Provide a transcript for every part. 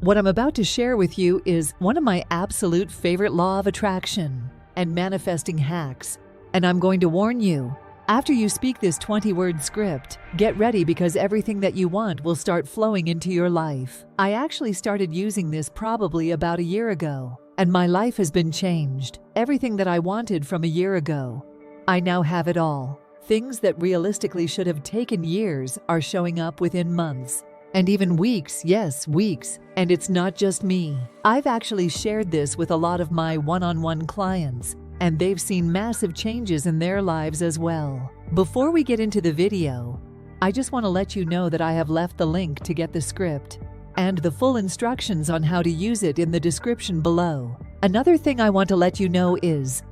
What I'm about to share with you is one of my absolute favorite law of attraction and manifesting hacks. And I'm going to warn you, after you speak this 20-word script, get ready because everything that you want will start flowing into your life. I actually started using this probably about a year ago, and my life has been changed. Everything that I wanted from a year ago, I now have it all. Things that realistically should have taken years are showing up within months. And even weeks, yes, weeks. And it's not just me. I've actually shared this with a lot of my one-on-one clients, and they've seen massive changes in their lives as well. Before we get into the video, I just want to let you know that I have left the link to get the script and the full instructions on how to use it in the description below. Another thing I want to let you know is,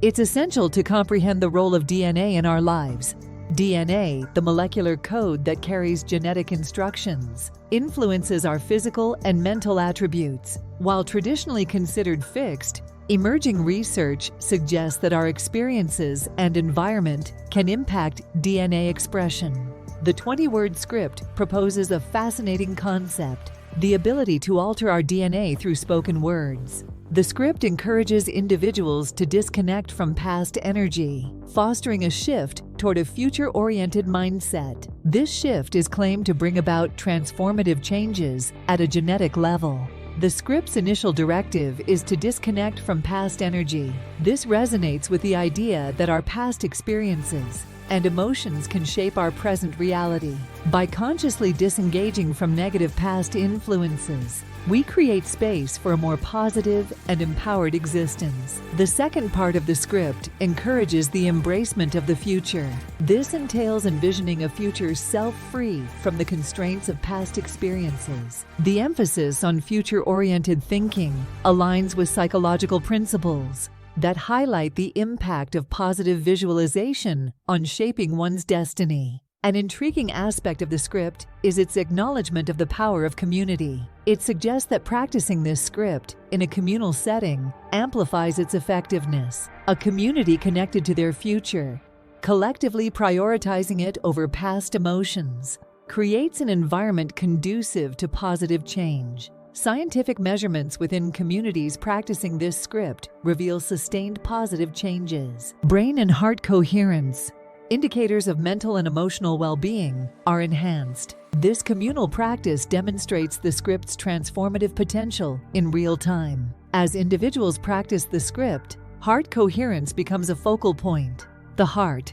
it's essential to comprehend the role of DNA in our lives. DNA, the molecular code that carries genetic instructions, influences our physical and mental attributes. While traditionally considered fixed, emerging research suggests that our experiences and environment can impact DNA expression. The 20-word script proposes a fascinating concept: the ability to alter our DNA through spoken words. The script encourages individuals to disconnect from past energy, fostering a shift toward a future-oriented mindset. This shift is claimed to bring about transformative changes at a genetic level. The script's initial directive is to disconnect from past energy. This resonates with the idea that our past experiences and emotions can shape our present reality. By consciously disengaging from negative past influences, we create space for a more positive and empowered existence. The second part of the script encourages the embracement of the future. This entails envisioning a future self-free from the constraints of past experiences. The emphasis on future-oriented thinking aligns with psychological principles that highlight the impact of positive visualization on shaping one's destiny. An intriguing aspect of the script is its acknowledgement of the power of community. It suggests that practicing this script in a communal setting amplifies its effectiveness. A community connected to their future, collectively prioritizing it over past emotions, creates an environment conducive to positive change. Scientific measurements within communities practicing this script reveal sustained positive changes. Brain and heart coherence, indicators of mental and emotional well-being, are enhanced. This communal practice demonstrates the script's transformative potential in real time. As individuals practice the script, heart coherence becomes a focal point. The heart,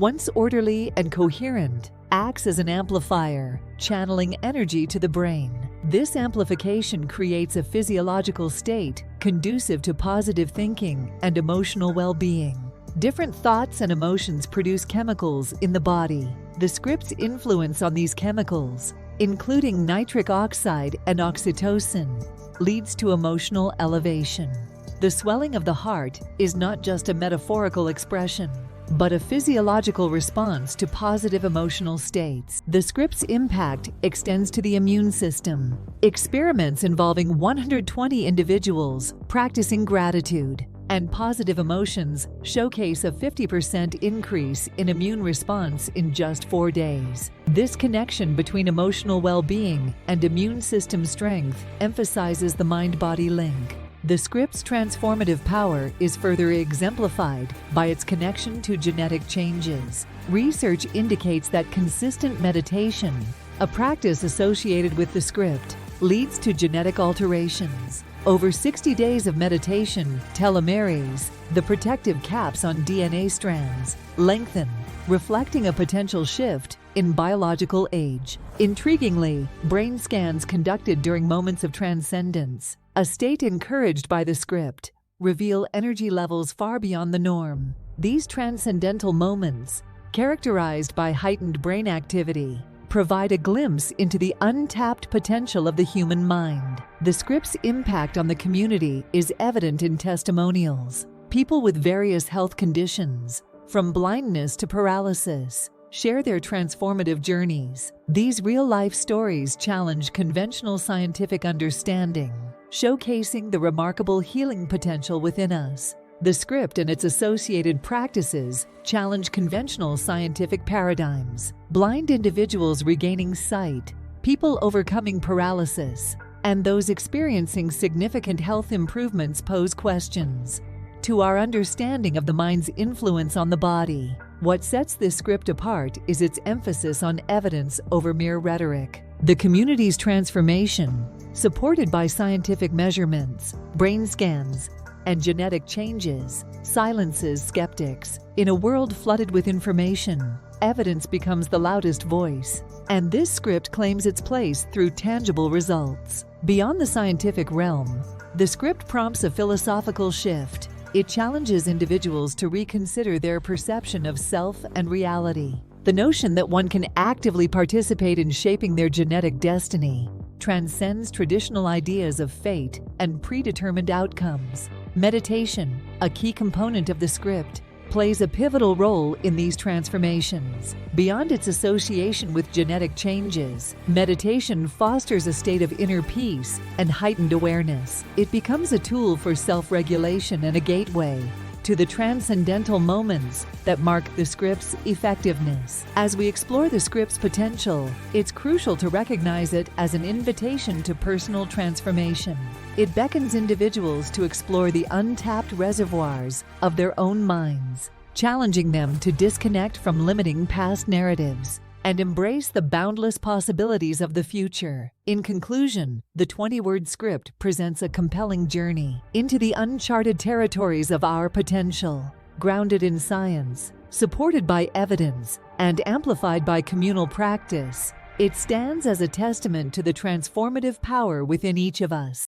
once orderly and coherent, acts as an amplifier, channeling energy to the brain. This amplification creates a physiological state conducive to positive thinking and emotional well-being. Different thoughts and emotions produce chemicals in the body. The script's influence on these chemicals, including nitric oxide and oxytocin, leads to emotional elevation. The swelling of the heart is not just a metaphorical expression, but a physiological response to positive emotional states. The script's impact extends to the immune system. Experiments involving 120 individuals practicing gratitude and positive emotions showcase a 50% increase in immune response in just 4 days. This connection between emotional well-being and immune system strength emphasizes the mind-body link. The script's transformative power is further exemplified by its connection to genetic changes. Research indicates that consistent meditation, a practice associated with the script, leads to genetic alterations. Over 60 days of meditation, telomeres, the protective caps on DNA strands, lengthen, reflecting a potential shift in biological age. Intriguingly, brain scans conducted during moments of transcendence, a state encouraged by the script, reveal energy levels far beyond the norm. These transcendental moments, characterized by heightened brain activity, provide a glimpse into the untapped potential of the human mind. The script's impact on the community is evident in testimonials. People with various health conditions, from blindness to paralysis, share their transformative journeys. These real-life stories challenge conventional scientific understanding, showcasing the remarkable healing potential within us. The script and its associated practices challenge conventional scientific paradigms. Blind individuals regaining sight, people overcoming paralysis, and those experiencing significant health improvements pose questions to our understanding of the mind's influence on the body. What sets this script apart is its emphasis on evidence over mere rhetoric. The community's transformation, supported by scientific measurements, brain scans, and genetic changes, silences skeptics. In a world flooded with information, evidence becomes the loudest voice, and this script claims its place through tangible results. Beyond the scientific realm, the script prompts a philosophical shift. It challenges individuals to reconsider their perception of self and reality. The notion that one can actively participate in shaping their genetic destiny transcends traditional ideas of fate and predetermined outcomes. Meditation, a key component of the script, plays a pivotal role in these transformations. Beyond its association with genetic changes, meditation fosters a state of inner peace and heightened awareness. It becomes a tool for self-regulation and a gateway to the transcendental moments that mark the script's effectiveness. As we explore the script's potential, it's crucial to recognize it as an invitation to personal transformation. It beckons individuals to explore the untapped reservoirs of their own minds, challenging them to disconnect from limiting past narratives and embrace the boundless possibilities of the future. In conclusion, the 20-word script presents a compelling journey into the uncharted territories of our potential. Grounded in science, supported by evidence, and amplified by communal practice, it stands as a testament to the transformative power within each of us.